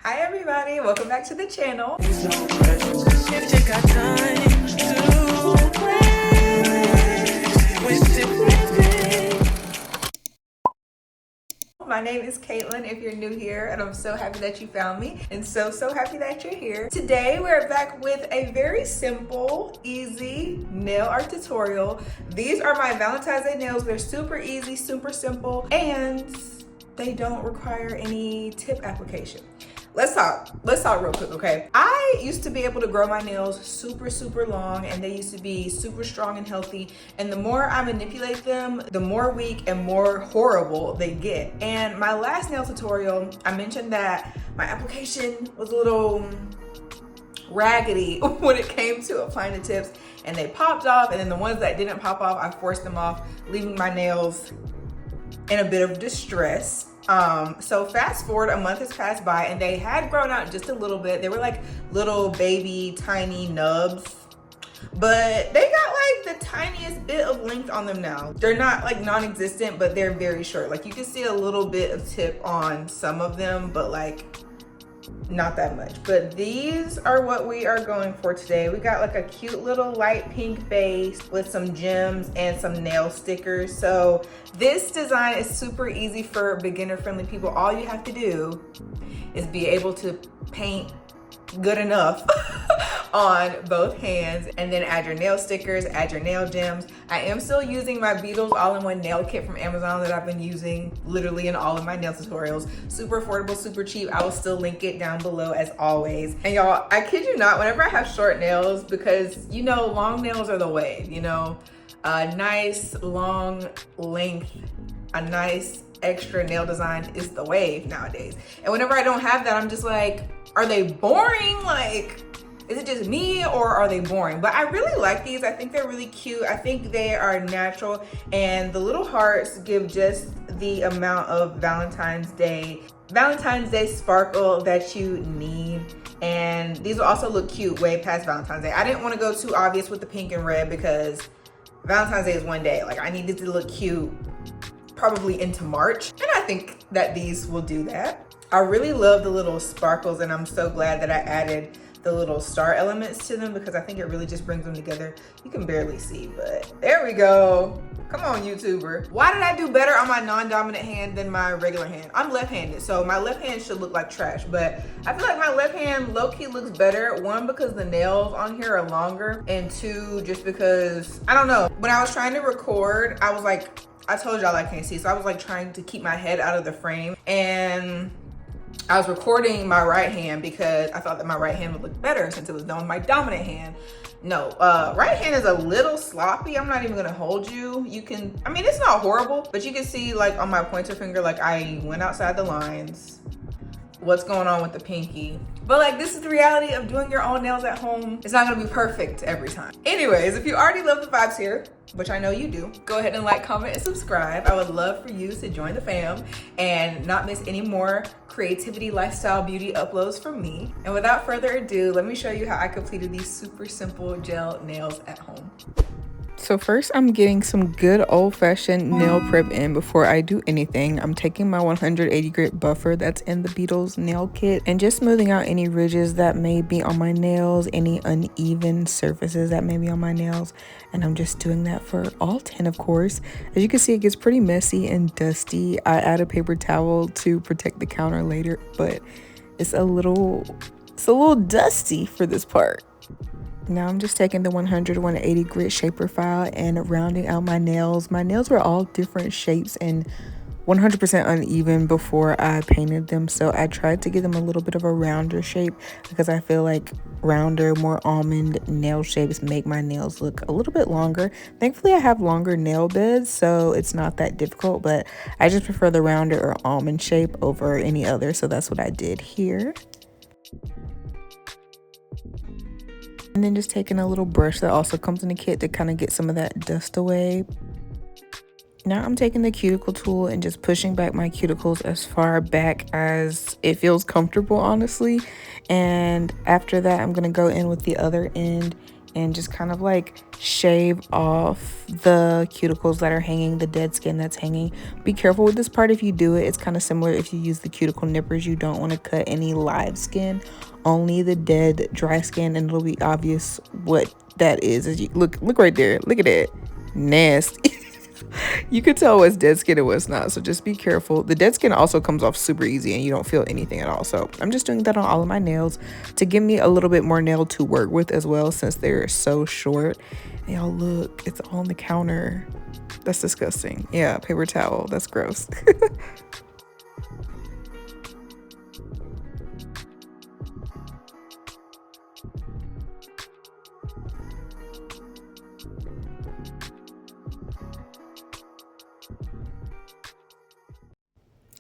Hi everybody, welcome back to the channel. My name is Caitlin if you're new here, and I'm so happy that you found me and so happy that you're here. Today we're back with a very simple, easy nail art tutorial. These are my Valentine's Day nails. They're super easy, super simple, and they don't require any tip application. Let's talk real quick, okay? I used to be able to grow my nails super long, and they used to be super strong and healthy. And the more I manipulate them, the more weak and more horrible they get. And my last nail tutorial, I mentioned that my application was a little raggedy when it came to applying the tips, and they popped off. And then the ones that didn't pop off, I forced them off, leaving my nails in a bit of distress. So fast forward, a month has passed by and they had grown out just a little bit. They were like little baby tiny nubs, but they got like the tiniest bit of length on them now. They're not like non-existent, but they're very short. Like you can see a little bit of tip on some of them, but like not that much. But these are what we are going for today. We got like a cute little light pink base with some gems and some nail stickers. So this design is super easy for beginner friendly people. All you have to do is be able to paint good enough on both hands, and then add your nail stickers, add your nail gems. I am still using my Beetles all-in-one nail kit from Amazon that I've been using literally in all of my nail tutorials. Super affordable, super cheap. I will still link it down below as always. And y'all, I kid you not, whenever I have short nails, because you know, long nails are the wave, you know, a nice long length, a nice extra nail design is the wave nowadays. And whenever I don't have that, I'm just like, are they boring? Like, is it just me or are they boring? But I really like these. I think they're really cute. I think they are natural, and the little hearts give just the amount of Valentine's Day sparkle that you need. And these will also look cute way past Valentine's Day. I didn't want to go too obvious with the pink and red because Valentine's Day is one day. Like I needed to look cute probably into March, and I think that these will do that. I really love the little sparkles, and I'm so glad that I added the little star elements to them because I think it really just brings them together. You can barely see, but there we go. Come on, YouTuber. Why did I do better on my non-dominant hand than my regular hand? I'm left-handed, so my left hand should look like trash, but I feel like my left hand low-key looks better. One, because the nails on here are longer, and two, just because, I don't know. When I was trying to record, I was like, I told y'all I can't see, so I was like trying to keep my head out of the frame, and I was recording my right hand because I thought that my right hand would look better since it was done with my dominant hand. No, right hand is a little sloppy. I'm not even gonna hold you. You can, I mean, it's not horrible, but you can see like on my pointer finger, like I went outside the lines. What's going on with the pinky? But like, this is the reality of doing your own nails at home. It's not gonna be perfect every time. Anyways, if you already love the vibes here, which I know you do, go ahead and like, comment, and subscribe. I would love for you to join the fam and not miss any more creativity, lifestyle, beauty uploads from me. And without further ado, let me show you how I completed these super simple gel nails at home. So first, I'm getting some good old-fashioned nail prep in before I do anything. I'm taking my 180 grit buffer that's in the Beetles nail kit and just smoothing out any ridges that may be on my nails, any uneven surfaces that may be on my nails. And I'm just doing that for all 10, of course. As you can see, it gets pretty messy and dusty. I add a paper towel to protect the counter later, but it's a little dusty for this part. Now I'm just taking the 180 grit shaper file and rounding out my nails. My nails were all different shapes and 100% uneven before I painted them, so I tried to give them a little bit of a rounder shape because I feel like rounder, more almond nail shapes make my nails look a little bit longer. Thankfully, I have longer nail beds, so it's not that difficult, but I just prefer the rounder or almond shape over any other, so that's what I did here. And then just taking a little brush that also comes in the kit to kind of get some of that dust away. Now I'm taking the cuticle tool and just pushing back my cuticles as far back as it feels comfortable, honestly. And after that, I'm going to go in with the other end and just kind of like shave off the cuticles that are hanging, the dead skin that's hanging. Be careful with this part if you do it. It's kind of similar if you use the cuticle nippers. You don't want to cut any live skin, only the dead dry skin, and it'll be obvious what that is. As you look right there, look at it, nasty. You could tell what's dead skin and what's not, so just be careful. The dead skin also comes off super easy and you don't feel anything at all. So I'm just doing that on all of my nails to give me a little bit more nail to work with as well, since they're so short. And y'all look, it's all on the counter. That's disgusting. Yeah, paper towel, that's gross.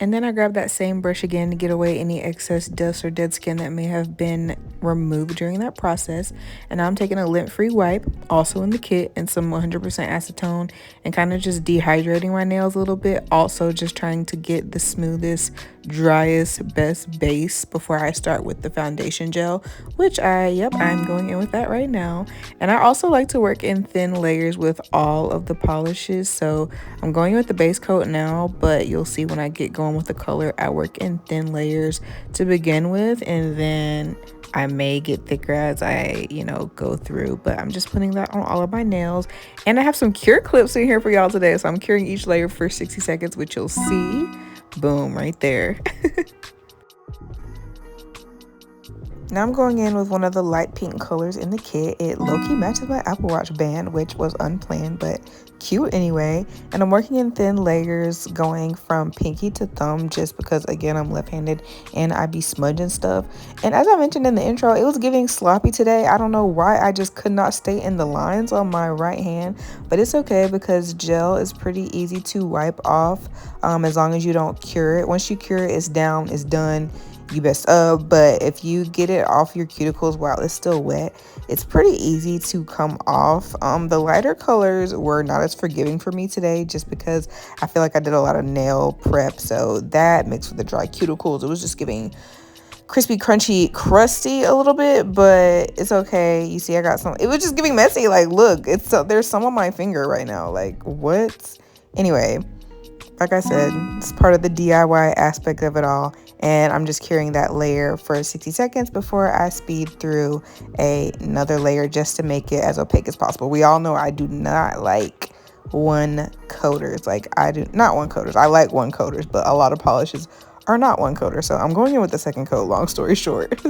And then I grab that same brush again to get away any excess dust or dead skin that may have been removed during that process. And now I'm taking a lint-free wipe, also in the kit, and some 100% acetone, and kind of just dehydrating my nails a little bit. Also just trying to get the smoothest, driest, best base before I start with the foundation gel, which I'm going in with that right now. And I also like to work in thin layers with all of the polishes. So I'm going with the base coat now, but you'll see when I get going with the color, I work in thin layers to begin with, and then I may get thicker as I, go through, but I'm just putting that on all of my nails. And I have some cure clips in here for y'all today. So I'm curing each layer for 60 seconds, which you'll see. Boom, right there. Now I'm going in with one of the light pink colors in the kit. It low-key matches my Apple Watch band, which was unplanned, but cute anyway. And I'm working in thin layers, going from pinky to thumb, just because, again, I'm left-handed and I be smudging stuff. And as I mentioned in the intro, it was giving sloppy today. I don't know why, I just could not stay in the lines on my right hand, but it's okay because gel is pretty easy to wipe off, as long as you don't cure it. Once you cure it, it's down, it's done. You best but if you get it off your cuticles while it's still wet, it's pretty easy to come off. The lighter colors were not as forgiving for me today, just because I feel like I did a lot of nail prep, so that mixed with the dry cuticles, it was just giving crispy, crunchy, crusty a little bit, but it's okay. You see, I got some. It was just giving messy. Like, look, there's some on my finger right now. Like, what? Anyway, like I said, it's part of the DIY aspect of it all. And I'm just curing that layer for 60 seconds before I speed through another layer just to make it as opaque as possible. We all know I do not like one coaters. Like, I do not one coaters. I like one coaters, but a lot of polishes are not one coater. So I'm going in with the second coat, long story short.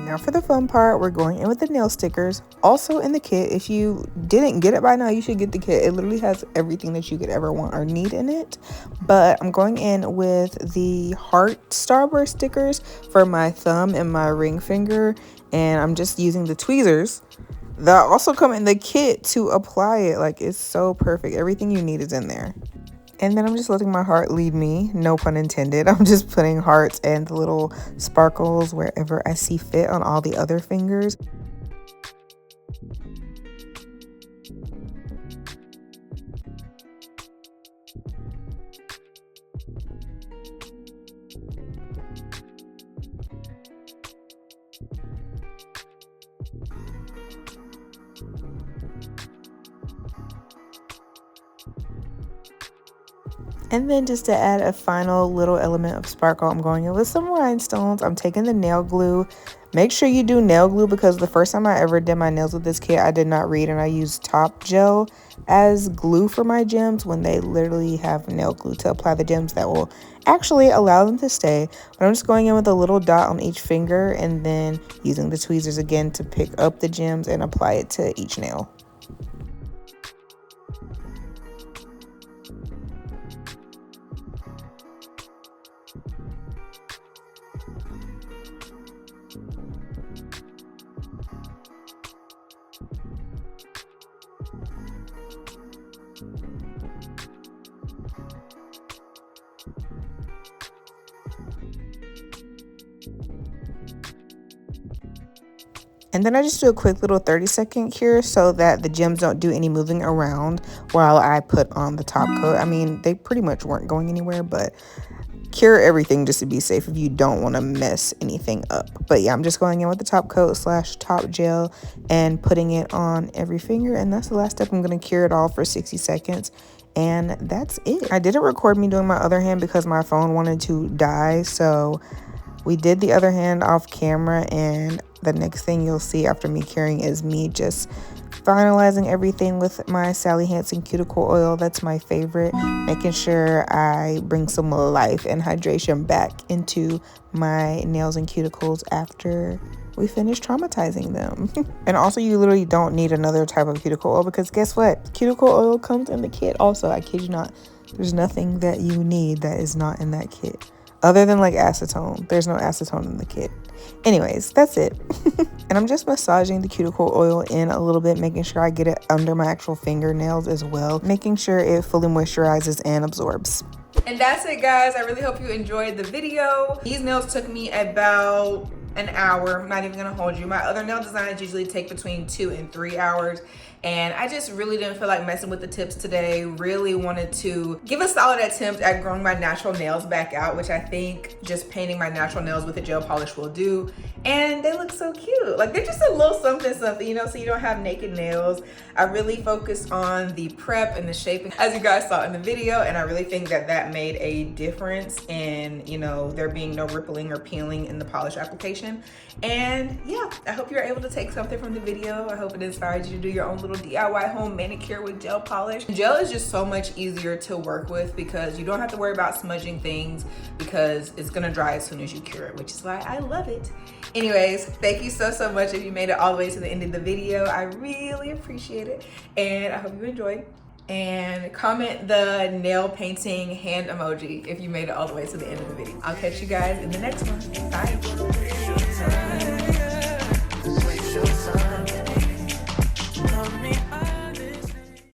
Now for the fun part, we're going in with the nail stickers, also in the kit. If you didn't get it by now, you should get the kit. It literally has everything that you could ever want or need in it. But I'm going in with the heart starburst stickers for my thumb and my ring finger, and I'm just using the tweezers that also come in the kit to apply it. Like, it's so perfect. Everything you need is in there. And then I'm just letting my heart lead me, no pun intended. I'm just putting hearts and the little sparkles wherever I see fit on all the other fingers. And then just to add a final little element of sparkle, I'm going in with some rhinestones. I'm taking the nail glue. Make sure you do nail glue, because the first time I ever did my nails with this kit, I did not read, and I used top gel as glue for my gems when they literally have nail glue to apply the gems that will actually allow them to stay. But I'm just going in with a little dot on each finger and then using the tweezers again to pick up the gems and apply it to each nail. And then I just do a quick little 30-second cure so that the gems don't do any moving around while I put on the top coat. I mean, they pretty much weren't going anywhere, but cure everything just to be safe if you don't want to mess anything up. But yeah, I'm just going in with the top coat / top gel and putting it on every finger. And that's the last step. I'm going to cure it all for 60 seconds. And that's it. I didn't record me doing my other hand because my phone wanted to die. So we did the other hand off camera, and the next thing you'll see after me curing is me just finalizing everything with my Sally Hansen cuticle oil. That's my favorite, making sure I bring some life and hydration back into my nails and cuticles after we finish traumatizing them. And also, you literally don't need another type of cuticle oil because guess what? Cuticle oil comes in the kit also. I kid you not. There's nothing that you need that is not in that kit. Other than like acetone. There's no acetone in the kit. Anyways, that's it. And I'm just massaging the cuticle oil in a little bit, making sure I get it under my actual fingernails as well, making sure it fully moisturizes and absorbs. And that's it, guys. I really hope you enjoyed the video. These nails took me about an hour. I'm not even gonna hold you. My other nail designs usually take between 2 and 3 hours. And I just really didn't feel like messing with the tips today. Really wanted to give a solid attempt at growing my natural nails back out, which I think just painting my natural nails with a gel polish will do. And they look so cute. Like, they're just a little something, you know, so you don't have naked nails. I really focused on the prep and the shaping, as you guys saw in the video. And I really think that that made a difference in, you know, there being no rippling or peeling in the polish application. And yeah, I hope you're able to take something from the video. I hope it inspired you to do your own little DIY home manicure with gel polish. Gel is just so much easier to work with because you don't have to worry about smudging things because it's gonna dry as soon as you cure it, which is why I love it. Anyways, thank you so much if you made it all the way to the end of the video. I really appreciate it, and I hope you enjoyed. And comment the nail painting hand emoji if you made it all the way to the end of the video. I'll catch you guys in the next one. Bye.